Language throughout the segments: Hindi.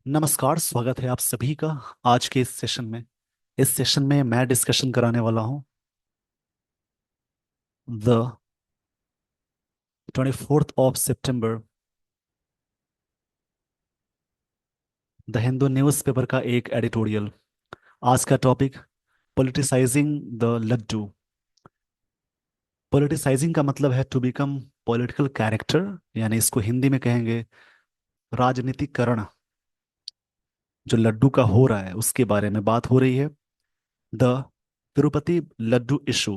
नमस्कार, स्वागत है आप सभी का आज के इस सेशन में। इस सेशन में मैं डिस्कशन कराने वाला हूँ the 24 September the Hindu newspaper का एक एडिटोरियल। आज का topic politicising the Laddu. Politicising का मतलब है टू बिकम पॉलिटिकल कैरेक्टर, यानी इसको हिंदी में कहेंगे राजनीतिकरण। जो लड्डू का हो रहा है उसके बारे में बात हो रही है। The Tirupati laddu issue.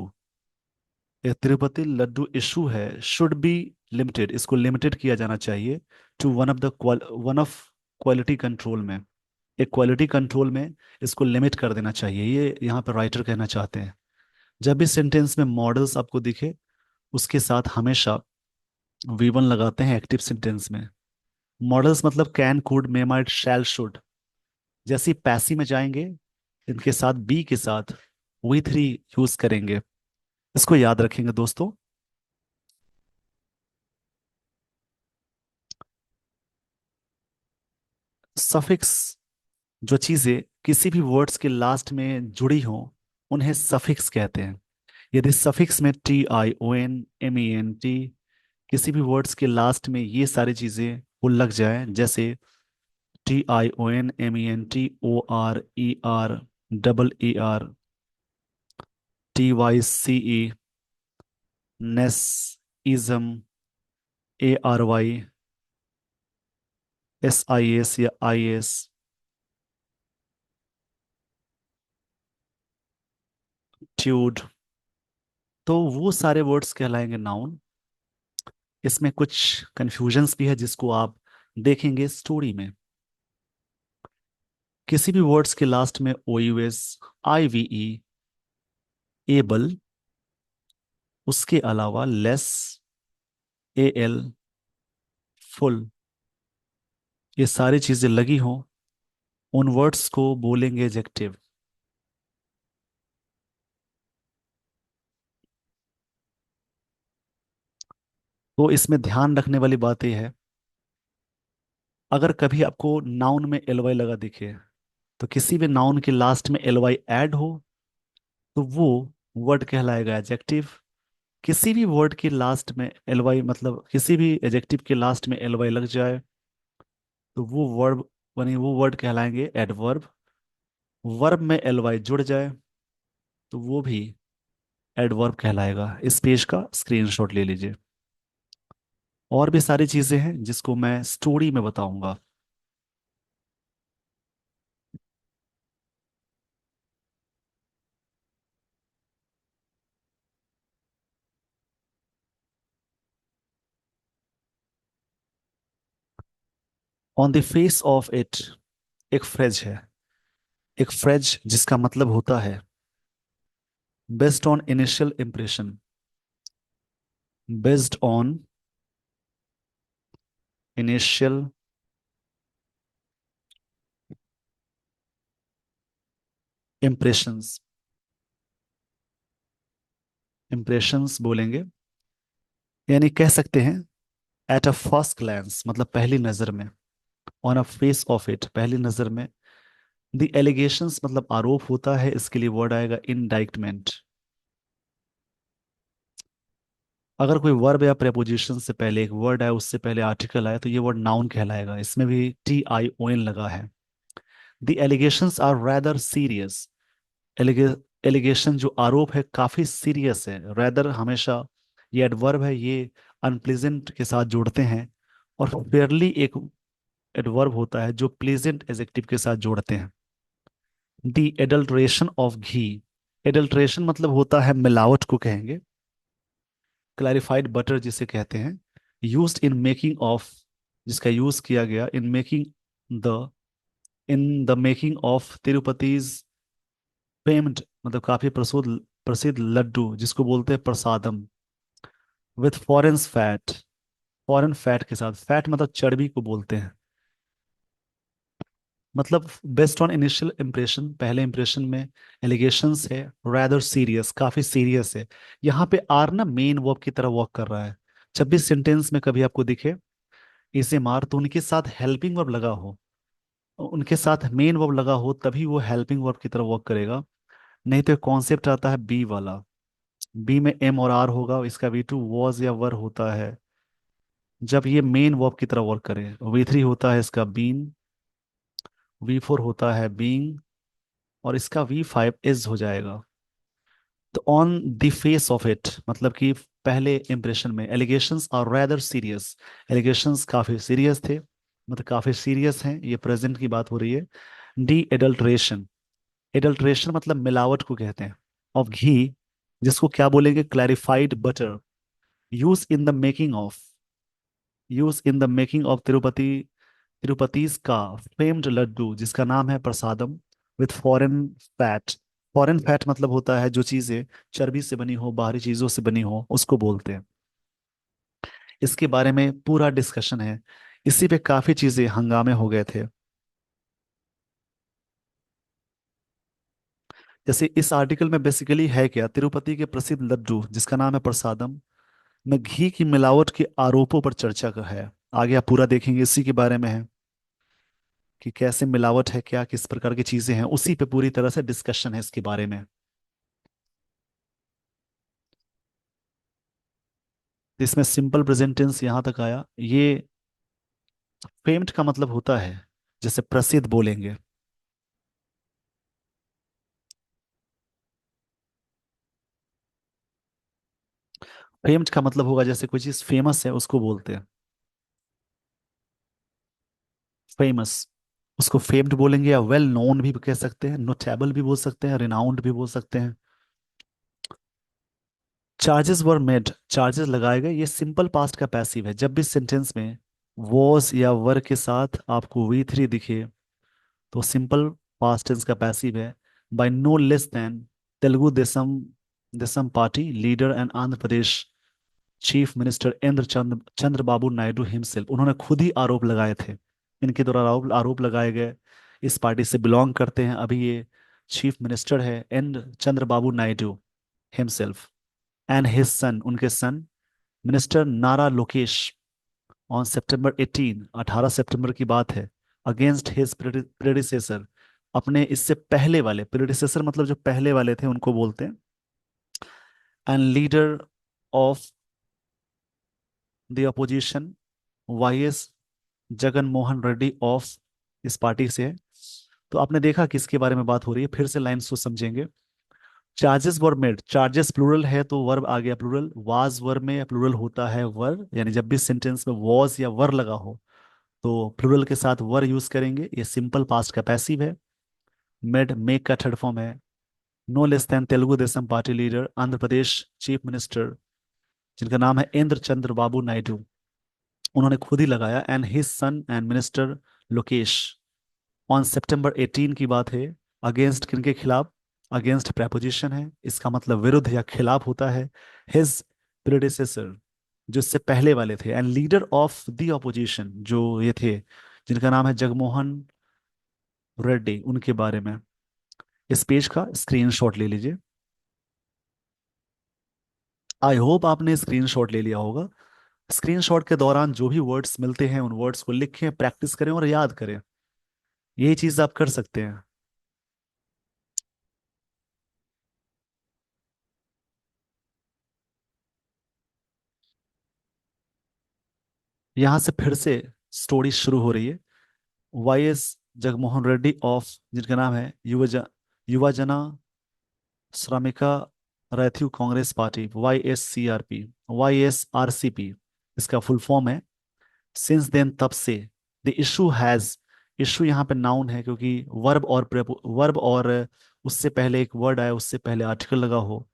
ये तिरुपति लड्डू इशू है, शुड बी लिमिटेड, इसको लिमिटेड किया जाना चाहिए to one of quality control में। एक क्वालिटी कंट्रोल में इसको लिमिट कर देना चाहिए, ये यहाँ पर राइटर कहना चाहते हैं। जब भी सेंटेंस में मॉडल्स आपको दिखे उसके साथ हमेशा वी वन लगाते हैं एक्टिव सेंटेंस में। मॉडल्स मतलब can, could, may, might, shall, should. जैसे ही पैसिव में जाएंगे इनके साथ बी के साथ वी थ्री यूज करेंगे। इसको याद रखेंगे दोस्तों। सफिक्स, जो चीजें किसी भी वर्ड्स के लास्ट में जुड़ी हों उन्हें सफिक्स कहते हैं। यदि सफिक्स में TION MENT किसी भी वर्ड्स के लास्ट में ये सारी चीजें वो लग जाए, जैसे TIONMENT OR ER TYCE, ness, ism, ARY, SIS या IS, ट्यूड, तो वो सारे वर्ड्स कहलाएंगे नाउन। इसमें कुछ कंफ्यूजन्स भी है जिसको आप देखेंगे स्टोरी में। किसी भी वर्ड्स के लास्ट में OUS, IVE, एबल, उसके अलावा लेस, AL, फुल, ये सारी चीजें लगी हों उन वर्ड्स को बोलेंगे एडजेक्टिव। तो इसमें ध्यान रखने वाली बात यह है, अगर कभी आपको नाउन में LY लगा दिखे तो किसी भी नाउन के लास्ट में LY ऐड हो तो वो वर्ड कहलाएगा एडजेक्टिव। किसी भी वर्ड के लास्ट में LY, मतलब किसी भी एडजेक्टिव के लास्ट में LY लग जाए तो वो वर्ब यानी वो वर्ड कहलाएंगे एडवर्ब। वर्ब में LY जुड़ जाए तो वो भी एडवर्ब कहलाएगा। इस पेज का स्क्रीनशॉट ले लीजिए। और भी सारी चीजें हैं जिसको मैं स्टोरी में बताऊंगा। On the face of it, एक फ्रेज है। एक फ्रेज जिसका मतलब होता है based on initial impression. Based on initial impressions. Impressions बोलेंगे, यानी कह सकते हैं एट अ फर्स्ट ग्लैंस, मतलब पहली नजर में। On a face of it, पहली नजर में। द एलिगेशंस मतलब आरोप होता है, इसके लिए वर्ड आएगा इंडाइटमेंट। अगर कोई वर्ब या प्रेपोजिशन से पहले एक वर्ड आए, उससे पहले आर्टिकल आए, तो ये वर्ड नाउन कहलाएगा। इसमें भी TION लगा है। The allegations are rather serious. Allegation जो आरोप है काफी सीरियस है। रैदर हमेशा ये एडवर्ब है, ये अनप्लेजेंट के साथ जोड़ते हैं। और फेयरली एक एडवर्ब होता है जो प्लेजेंट एजेक्टिव के साथ जोड़ते हैं। The adulteration of ghee. Adulteration मतलब होता है मिलावट को कहेंगे। क्लैरिफाइड बटर जिसे कहते हैं, यूज्ड इन मेकिंग ऑफ, जिसका यूज किया गया the in the making of Tirupati's famed, मतलब काफी प्रसिद्ध प्रसिद्ध लड्डू जिसको बोलते हैं prasadam. With foreign fat, foreign fat के साथ, फैट मतलब चर्बी को बोलते हैं। मतलब बेस्ड ऑन इनिशियल इंप्रेशन, पहले इंप्रेशन में एलिगेशंस है रैदर सीरियस, काफी सीरियस है। यहाँ पे आर ना मेन वर्ब की तरह वर्क कर रहा है। जब भी सेंटेंस में कभी आपको दिखे इसे मार तो उनके साथ हेल्पिंग वर्ब लगा हो उनके साथ मेन वर्ब लगा हो तभी वो हेल्पिंग वर्ब की तरह वर्क करेगा। नहीं तो कॉन्सेप्ट आता है बी वाला। बी में एम और आर होगा, इसका वी टू वॉज या वर होता है जब ये मेन वर्ब की तरह वर्क करे। वी थ्री होता है इसका बीन, वी फोर होता है बीइंग, और इसका वी फाइव इज हो जाएगा। तो on the face of it मतलब कि पहले इंप्रेशन में allegations are rather serious. Allegations काफी सीरियस थे, मतलब काफी सीरियस हैं, ये प्रेजेंट की बात हो रही है। डी एडल्ट्रेशन, एडल्ट्रेशन मतलब मिलावट को कहते हैं, ऑफ घी, जिसको क्या बोलेंगे, clarified butter, use in the making of, use in the making of Tirupati, Tirupati's का फेम्ड लड्डू जिसका नाम है prasadam, with foreign fat. Foreign fat मतलब होता है जो चीजें चर्बी से बनी हो, बाहरी चीजों से बनी हो, उसको बोलते हैं। इसके बारे में पूरा डिस्कशन है, इसी पे काफी चीजें हंगामे हो गए थे। जैसे इस आर्टिकल में बेसिकली है क्या, तिरुपति के प्रसिद्ध लड्डू जिसका नाम है प्रसादम में घी की मिलावट के आरोपों पर चर्चा का है। आगे आप पूरा देखेंगे, इसी के बारे में है कि कैसे मिलावट है, क्या किस प्रकार की चीजें हैं, उसी पे पूरी तरह से डिस्कशन है इसके बारे में। तो इसमें सिंपल प्रेजेंट टेंस यहां तक आया। ये फेम्ड का मतलब होता है जैसे प्रसिद्ध बोलेंगे। फेम्ड का मतलब होगा जैसे कोई चीज फेमस है उसको बोलते हैं फेमस, उसको फेम्ड बोलेंगे, या वेल नोन भी कह सकते हैं, नोटेबल भी बोल सकते हैं, रिनाउंड भी बोल सकते हैं। चार्जेस वर मेड, चार्जेस लगाए गए, ये सिंपल पास्ट का पैसिव है। जब भी सेंटेंस में वॉज या वर के साथ आपको वी थ्री दिखे तो सिंपल पास्ट टेंस का पैसिव है। By no less than Telugu Desam, Desam party leader and Andhra Pradesh chief minister Chandra Babu Naidu himself, उन्होंने खुद ही आरोप लगाए थे। इनके द्वारा आरोप आरोप लगाए गए, इस पार्टी से बिलोंग करते हैं अभी ये चीफ मिनिस्टर है and Chandra Babu Naidu himself and his son, उनके सन मिनिस्टर नारा लोकेश, ऑन सितंबर 18, 18 सितंबर की बात है, अगेंस्ट हिज प्रेडिसेसर, अपने इससे पहले वाले, प्रेडिसेसर मतलब जो पहले वाले थे उनको बोलते हैं, and leader of the opposition Y S Jagan Mohan Reddy of, इस पार्टी से है। तो आपने देखा किसके बारे में बात हो रही है, फिर से लाइन्स को समझेंगे। Charges were made, charges plural है तो वर्ब आ गया प्लूरल, वाज वर्ब में प्लूरल होता है वर, यानी जब भी सेंटेंस में वॉज या वर लगा हो तो प्लूरल के साथ वर यूज करेंगे, ये सिंपल पास्ट का पैसिव है। मेड मेक का थर्ड फॉर्म है। No less than Telugu Desam party leader Andhra Pradesh chief minister जिनका नाम है इंद्र चंद्र बाबू नायडू, उन्होंने खुद ही लगाया, and his son and minister Lokesh, on सितंबर 18 की बात है। अगेंस्ट किनके खिलाफ, अगेंस्ट प्रेपोजिशन है, इसका मतलब विरुद्ध या खिलाफ होता है। हिज प्रेडिसेसर, जो इससे पहले वाले थे, and leader of the opposition, जो ये थे जिनका नाम है जगमोहन रेड्डी, उनके बारे में। इस पेज का स्क्रीनशॉट ले लीजिए। आई होप आपने स्क्रीनशॉट ले लिया होगा। स्क्रीनशॉट के दौरान जो भी वर्ड्स मिलते हैं उन वर्ड्स को लिखें, प्रैक्टिस करें और याद करें, यही चीज आप कर सकते हैं। यहां से फिर से स्टोरी शुरू हो रही है। Y S Jaganmohan Reddy of, जिनका नाम है Yuva Jana Sramika Rythu Congress party, Y S R C P, Y S R C P, इसका फुल फॉर्म है। सिंस देन, तब से, द इशू हैज, इशू यहाँ पे नाउन है क्योंकि वर्ब और उससे पहले एक वर्ड आया, उससे पहले आर्टिकल लगा हो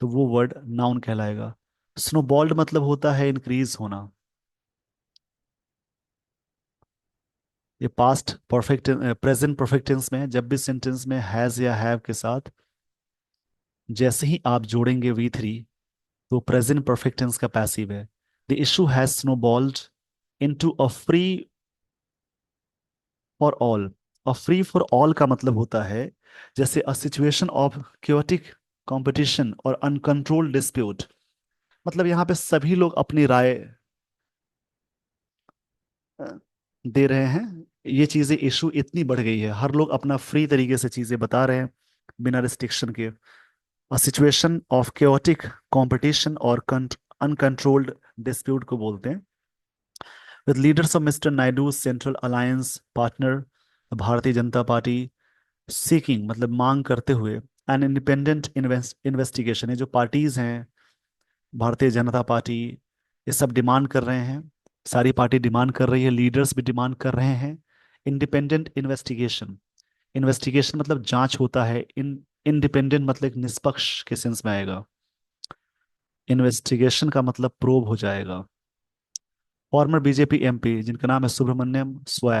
तो वो वर्ड नाउन कहलाएगा। स्नोबॉल्ड मतलब होता है इंक्रीज होना। ये past perfect, present perfect tense में है। जब भी सेंटेंस में हैज या हैव के साथ जैसे ही आप जोड़ेंगे वी थ्री तो प्रेजेंट परफेक्ट टेंस का पैसिव है। The issue has snowballed into a free for all. A free for all का मतलब होता है जैसे a situation of chaotic competition और अनकंट्रोल्ड डिस्प्यूट, मतलब यहाँ पे सभी लोग अपनी राय अ, दे रहे हैं, ये चीजें इशू इतनी बढ़ गई है, हर लोग अपना फ्री तरीके से चीजें बता रहे हैं बिना रिस्ट्रिक्शन के। अ सिचुएशन ऑफ केओटिक कंपटीशन और अनकंट्रोल्ड डिस्प्यूट को बोलते हैं। With leaders of mister Naidu central alliance partner Bharatiya Janata party seeking मतलब मांग करते हुए एन इंडिपेंडेंट इन्वेस्टिगेशन। ये जो पार्टीज हैं, भारतीय जनता पार्टी, ये सब डिमांड कर रहे हैं, सारी पार्टी डिमांड कर रही है, लीडर्स भी डिमांड कर रहे हैं इंडिपेंडेंट इन्वेस्टिगेशन। इन्वेस्टिगेशन मतलब जांच होता है, इंडिपेंडेंट मतलब एक निष्पक्ष के सेंस में आएगा। इन्वेस्टिगेशन का मतलब प्रोब हो जाएगा। फॉर्मर बीजेपी एमपी जिनका नाम है सुब्रमण्यम स्वै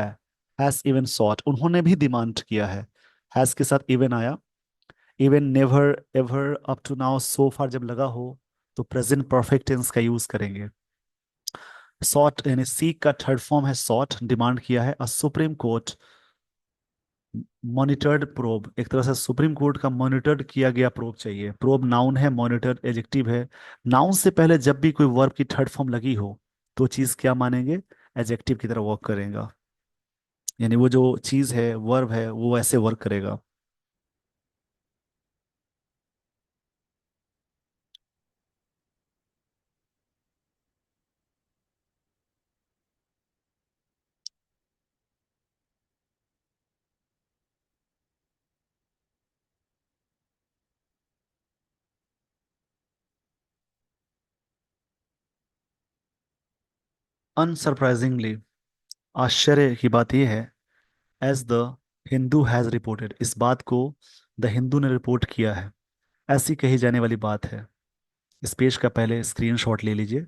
हैज इवन सॉट, उन्होंने भी डिमांड किया है। हैज के साथ इवन आया। Even never ever up to now so far जब लगा हो तो प्रेजेंट परफेक्ट टेंस का यूज करेंगे। सॉट यानी सीक का थर्ड फॉर्म है सॉट, डिमांड किया है। A Supreme Court monitored probe, एक तरह से सुप्रीम कोर्ट का मॉनिटर्ड किया गया प्रोब चाहिए। प्रोब नाउन है, मॉनिटर्ड एडजेक्टिव है। नाउन से पहले जब भी कोई वर्ब की थर्ड फॉर्म लगी हो तो चीज क्या मानेंगे, एडजेक्टिव की तरह वर्क करेगा। यानी वो जो चीज है, वर्ब है, वो ऐसे वर्क करेगा। अनसरप्राइजिंगली, आश्चर्य की बात यह है, as the Hindu has reported, इस बात को द हिंदू ने रिपोर्ट किया है, ऐसी कही जाने वाली बात है। इस पेज का पहले स्क्रीनशॉट ले लीजिए।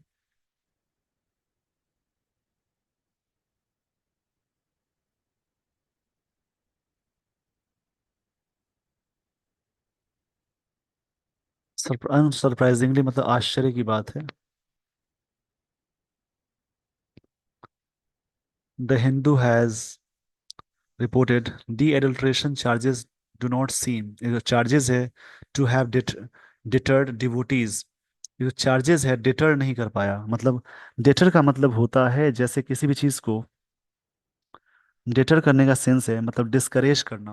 अनसरप्राइजिंगली मतलब आश्चर्य की बात है। The Hindu has reported D adulteration charges do not seem, ये जो चार्जेस है टू हैव डिटर्ड डिवोटीज, ये जो चार्जेस है डिटर नहीं कर पाया। मतलब डिटर का मतलब होता है जैसे किसी भी चीज को डिटर करने का सेंस है, मतलब डिस्करेज करना।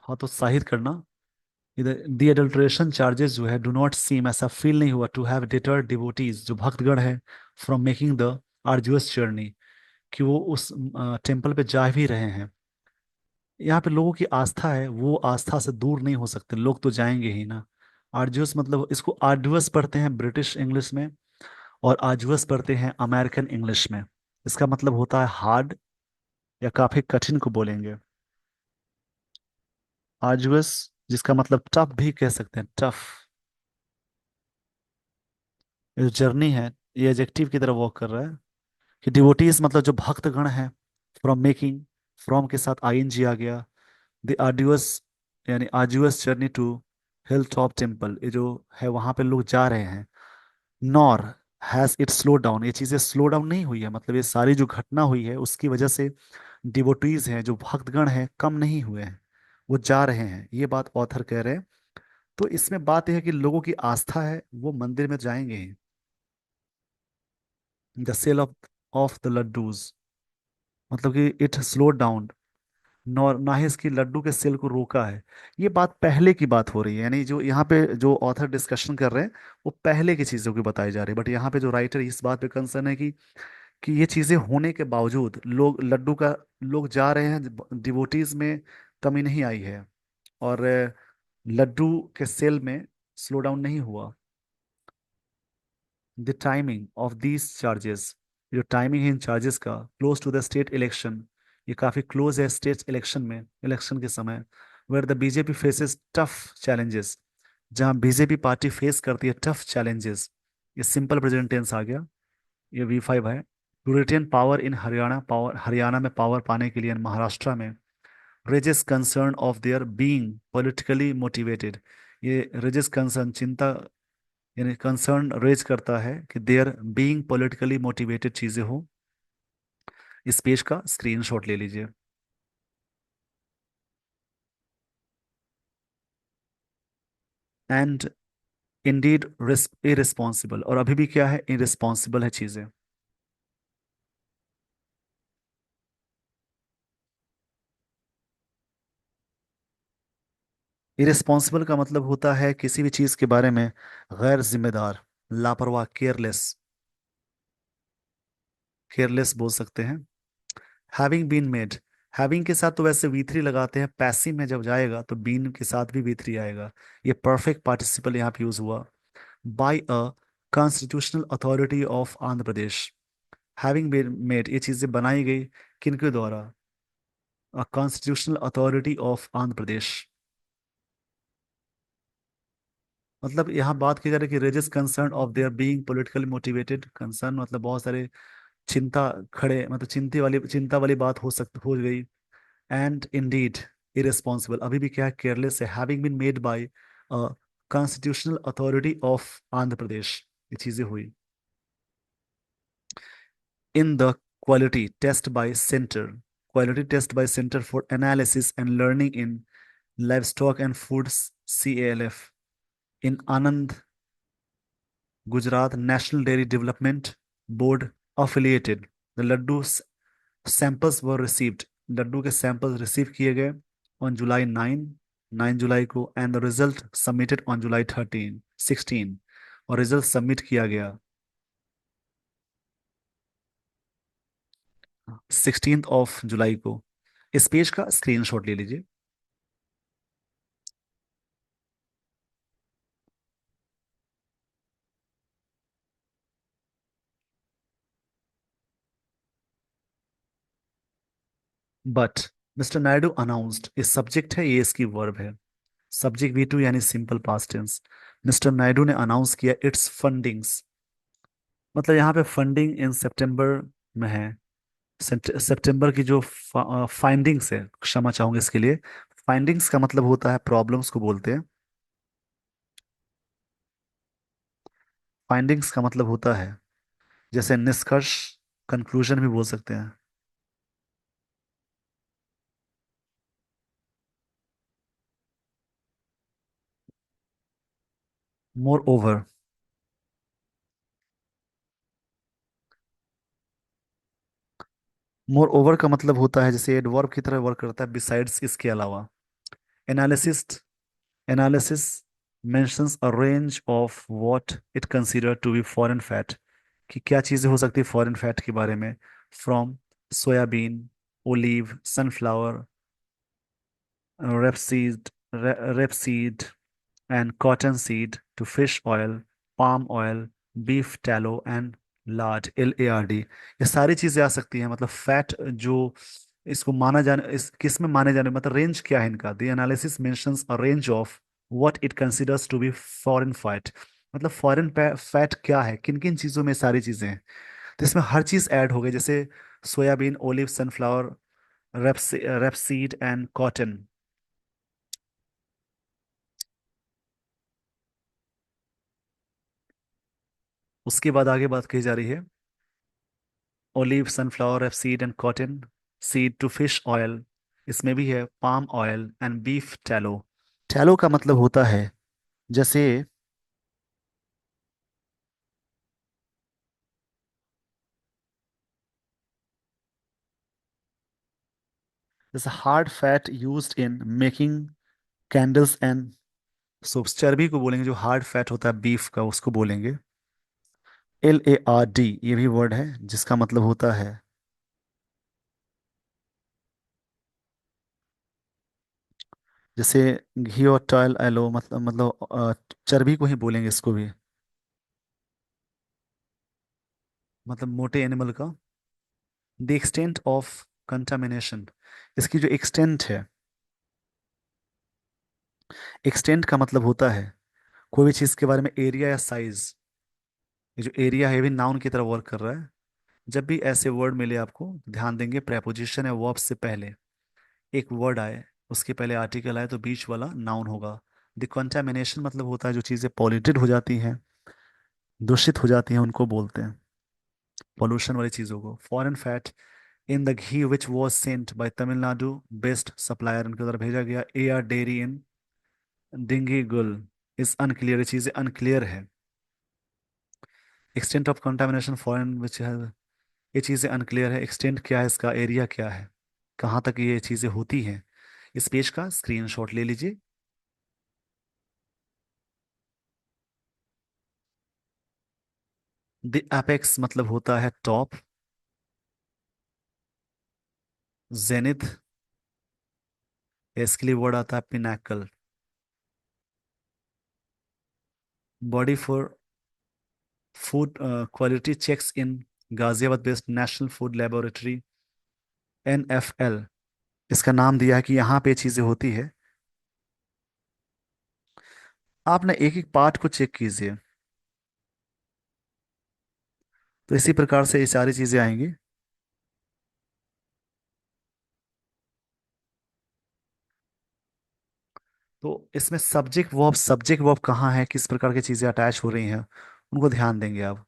हाँ तो साहित करना। इधर दी एडल्ट्रेशन चार्जेस जो है डू नॉट सीम, ऐसा फील नहीं हुआ टू हैव डिटर्ड डिवोटीज, जो भक्तगण है, फ्रॉम मेकिंग द आर्जुअस जर्नी, कि वो उस टेम्पल पे जा भी रहे हैं। यहाँ पे लोगों की आस्था है, वो आस्था से दूर नहीं हो सकते, लोग तो जाएंगे ही ना। आर्जुअस मतलब, इसको आर्डुअस पढ़ते हैं ब्रिटिश इंग्लिश में, और आर्जुअस पढ़ते हैं अमेरिकन इंग्लिश में। इसका मतलब होता है हार्ड, या काफी कठिन को बोलेंगे। आर्जुअस जिसका मतलब टफ भी कह सकते हैं, टफ। ये जो जर्नी है, ये एडजेक्टिव की तरह वॉक कर रहा है। कि डिवोटीज मतलब जो भक्तगण हैं, फ्रॉम मेकिंग, फ्रॉम के साथ आईएनजी आ गया, द आर्डुअस यानी arduous journey to hill top temple, ये जो है वहां पे लोग जा रहे हैं। Nor has it slow down, ये चीजें स्लो डाउन नहीं हुई है, मतलब ये सारी जो घटना हुई है उसकी वजह से डिवोटीज हैं, जो भक्तगण हैं, कम नहीं हुए हैं, वो जा रहे हैं, ये बात ऑथर कह रहे हैं। तो इसमें बात यह है कि लोगों की आस्था है, वो मंदिर में जाएंगे ही। The sale of the laddus, मतलब कि इट स्लो डाउन, ना ही इसकी लड्डू के सेल को रोका है। ये बात पहले की बात हो रही है, यानी जो यहाँ पे जो ऑथर डिस्कशन कर रहे हैं वो पहले की चीजों की बताई जा रही है। बट यहाँ पे जो राइटर इस बात पे कंसर्न है कि ये चीजें होने के बावजूद लोग लड्डू का, लोग जा रहे हैं, डिवोटीज में कमी नहीं आई है, और लड्डू के सेल में स्लो डाउन नहीं हुआ। The timing of these charges, जो टाइमिंग है इन चार्जेस का, close to the state election, ये काफी क्लोज है स्टेट इलेक्शन में, इलेक्शन के समय। Where the BJP faces tough challenges, जहां बीजेपी पार्टी फेस करती है टफ चैलेंजेस। ये सिंपल प्रेजेंट टेंस आ गया, ये V5 है। To retain power in Haryana, power Haryana में पावर पाने के लिए महाराष्ट्र में। Raises concern of their being politically motivated, ये रेजेस कंसर्न चिंता, यानी कंसर्न रेज करता है कि देयर बीइंग पॉलिटिकली मोटिवेटेड चीजें हो। इस पेज का स्क्रीनशॉट ले लीजिए। एंड इंडीड इरिस्पॉन्सिबल, और अभी भी क्या है, इरिस्पॉन्सिबल है चीजें। इरेस्पॉन्सिबल का मतलब होता है किसी भी चीज के बारे में गैर जिम्मेदार, लापरवाह, केयरलेस। केयरलेस बोल सकते हैं। हैविंग बीन मेड, हैविंग के साथ तो वैसे वी थ्री लगाते हैं, पैसिव में जब जाएगा तो बीन के साथ भी वी थ्री आएगा। ये परफेक्ट पार्टिसिपल यहाँ पे यूज हुआ। By a constitutional authority of Andhra Pradesh, having been made, ये चीजें बनाई गई किनके द्वारा? A constitutional authority of Andhra Pradesh. मतलब यहाँ बात की जा रही है कि raises concern of their being politically motivated, concern मतलब बहुत सारे चिंता खड़े, मतलब चिंता वाली बात हो गई। एंड इंडीड इरेस्पॉन्सिबल, अभी भी क्या है, केयरलेस है, having been made by a constitutional authority of Andhra Pradesh, ये चीजें हुई। In the quality test by centre, quality test by centre for analysis and learning in livestock and foods, CALF, in Anand, Gujarat national dairy development board affiliated, the laddu samples were received, laddu के सैंपल्स रिसीव किए गए ऑन जुलाई 9 जुलाई को, and the result submitted on July 16, और रिजल्ट सबमिट किया गया 16 जुलाई को। इस पेज का स्क्रीनशॉट ले लीजिए। बट मिस्टर नायडू अनाउंस्ड, ये सब्जेक्ट है, ये इसकी वर्ब है। सब्जेक्ट V2 यानी simple past tense. Mister Naidu ने अनाउंस किया इट्स फंडिंग्स, मतलब यहाँ पे फंडिंग इन सितंबर में है। सितंबर की जो फाइंडिंग्स है, क्षमा चाहूंगा इसके लिए, फाइंडिंग्स का मतलब होता है प्रॉब्लम्स को बोलते हैं। फाइंडिंग्स का मतलब होता है जैसे निष्कर्ष, कंक्लूजन भी बोल सकते हैं। मोर ओवर, मोर ओवर का मतलब होता है जैसे एडवर्ब की तरह वर्क करता है, बिसाइड्स, इसके अलावा। Analysis, analysis mentions a range of what it consider to be foreign fat, कि क्या चीजें हो सकती है फॉरेन फैट के बारे में। From soybean, olive, sunflower, rapeseed, rapeseed and cotton seed to fish oil, palm oil, beef tallow and lard, LARD, ये सारी चीजें आ सकती हैं। मतलब फैट जो इसको माना जाने, इस किस में माने जाने, मतलब रेंज क्या है इनका। The analysis mentions a range of what it considers to be foreign fat, मतलब फॉरेन फैट क्या है, किन किन चीजों में सारी चीजें हैं। तो इसमें हर चीज ऐड हो गई, जैसे soybean, olive, sunflower, rapeseed and cotton. उसके बाद आगे बात कही जा रही है, olive, sunflower, rapeseed and cotton seed to fish oil, इसमें भी है palm oil and beef tallow. Tallow का मतलब होता है जैसे, जैसे hard fat used in making candles and soaps, चर्बी को बोलेंगे जो हार्ड फैट होता है बीफ का, उसको बोलेंगे LARD, ये भी वर्ड है जिसका मतलब होता है जैसे घी और टॉयल एलो, चर्बी को ही बोलेंगे इसको भी, मतलब मोटे एनिमल का। द एक्सटेंट ऑफ कंटामिनेशन, इसकी जो एक्सटेंट है, एक्सटेंट का मतलब होता है कोई भी चीज के बारे में एरिया या साइज। ये जो एरिया है ये भी नाउन की तरह वर्क कर रहा है। जब भी ऐसे वर्ड मिले आपको, ध्यान देंगे प्रेपोजिशन या वर्ब से पहले एक वर्ड आए, उसके पहले आर्टिकल आए, तो बीच वाला नाउन होगा। द कंटामिनेशन मतलब होता है जो चीजें पॉल्यूटेड हो जाती हैं, दूषित हो जाती हैं, उनको बोलते हैं पॉल्यूशन वाली चीजों को। Foreign fat in the ghee which was sent by Tamil Nadu best supplier, उनके द्वारा भेजा गया AR डेयरी इन डिंगी गुल, इस अनक्लियर, ये चीजें अनक्लियर है। एक्सटेंट ऑफ कंटामिनेशन फॉरेन विच है, ये चीजें अनक्लियर है। एक्सटेंट क्या है इसका, एरिया क्या है, कहाँ तक ये चीजें होती हैं। इस पेज का स्क्रीनशॉट ले लीजिए। द एपेक्स मतलब होता है टॉप। जेनिथ, इसके लिए वर्ड आता है Pinnacle. Body for food quality checks in Ghaziabad based national food laboratory, NFL। इसका नाम दिया है कि यहाँ पे चीजें होती है। आप ना एक एक पार्ट को चेक कीजिए, तो इसी प्रकार से ये सारी चीजें आएंगी। तो इसमें सब्जेक्ट वर्ब कहाँ है, किस प्रकार की चीजें अटैच हो रही हैं, उनको ध्यान देंगे आप।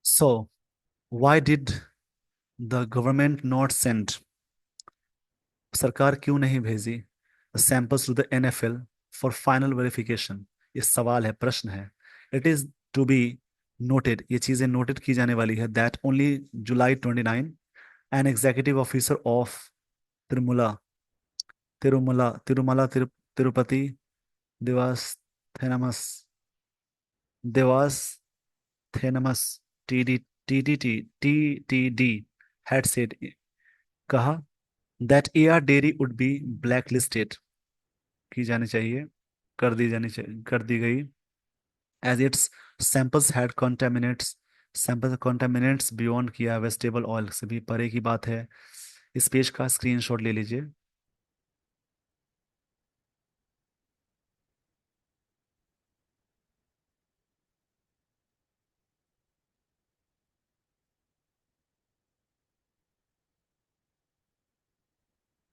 So why did the government not send, सरकार क्यों नहीं भेजी samples to the NFL for final verification. ये सवाल है, प्रश्न है। It is to be noted, ये चीजें नोटेड की जाने वाली है, that only July 29 an executive officer of Tirumala Tirupati Devasthanams Devasthanams TDT had said, कहा, that AR Dairy would be blacklisted, की जानी चाहिए, कर दी गई, as its samples contaminates beyond, किया वेजिटेबल ऑयल से भी परे की बात है। इस पेज का स्क्रीनशॉट ले लीजिए।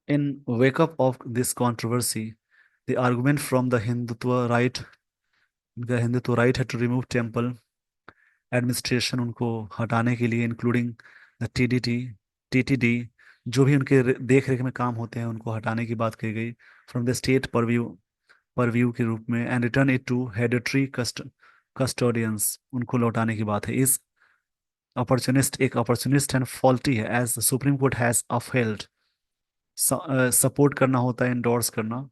In wake up of this controversy, the argument from the Hindutva right had to remove temple administration, उनको हटाने के लिए, इंक्लूडिंग द TTD, जो भी उनके देख रेख में काम होते हैं उनको हटाने की बात कही गई, फ्रॉम द स्टेट परव्यू के रूप में, and return it to hereditary custodians, उनको लौटाने की बात है। इस अपॉर्चुनिस्ट एंड फॉल्टी है, as Supreme Court has upheld, support करना होता है, इंडोर्स करना,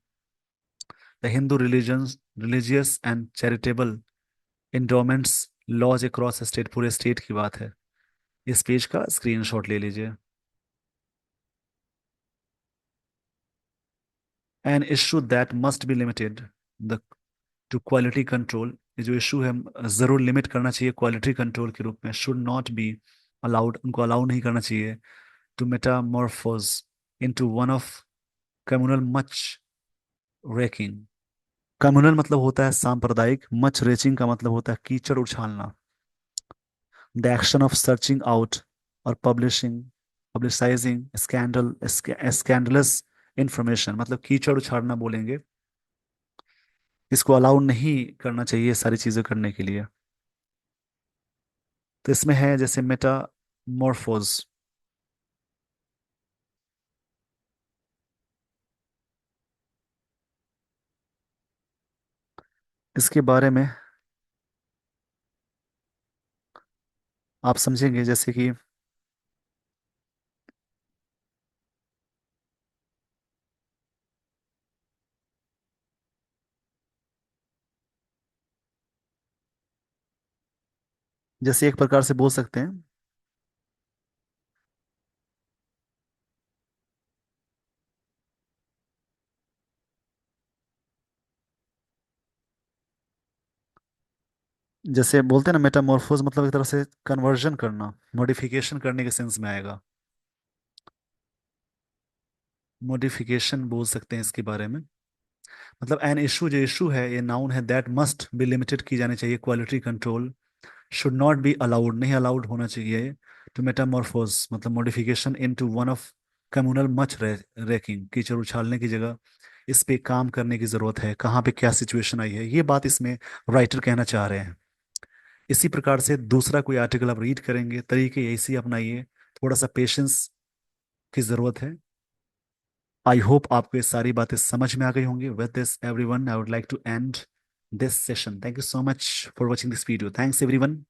the Hindu religious and charitable endowments laws across state, पूरे स्टेट की बात है। इस पेज का स्क्रीनशॉट ले लीजिए। An issue that must be limited the to quality control, ये जो इशू है जरूर लिमिट करना चाहिए क्वालिटी कंट्रोल के रूप में, शुड नॉट बी अलाउड, उनको अलाउ नहीं करना चाहिए, to metamorphose into one of communal muckraking. Communal मतलब होता है सांप्रदायिक, मच रेचिंग का मतलब होता है कीचड़ उछालना, the action of searching out और पब्लिसाइजिंग स्कैंडलस इंफॉर्मेशन, मतलब कीचड़ उछालना बोलेंगे, इसको अलाउ नहीं करना चाहिए सारी चीजें करने के लिए। तो इसमें है जैसे मेटामॉर्फोज, इसके बारे में आप समझेंगे, जैसे कि जैसे एक प्रकार से बोल सकते हैं, जैसे बोलते हैं ना मेटामॉर्फोज, मतलब एक तरह से कन्वर्जन करना, मॉडिफिकेशन करने के सेंस में आएगा, मॉडिफिकेशन बोल सकते हैं इसके बारे में। मतलब एन इशू, जो इशू है ये नाउन है, दैट मस्ट बी लिमिटेड, की जानी चाहिए quality control, should not be allowed, नहीं अलाउड होना चाहिए, टू मेटामॉर्फोज मतलब modification into one of communal much racking, कीचड़ उछालने की जगह इस पे काम करने की जरूरत है, कहाँ पे क्या सिचुएशन आई है, ये बात इसमें राइटर कहना चाह रहे हैं। इसी प्रकार से दूसरा कोई आर्टिकल आप रीड करेंगे, तरीके ऐसे ही अपनाइए, थोड़ा सा पेशेंस की जरूरत है। आई होप आपको ये सारी बातें समझ में आ गई होंगी। With this everyone, I would like to end this session. Thank you so much for watching this video. Thanks everyone.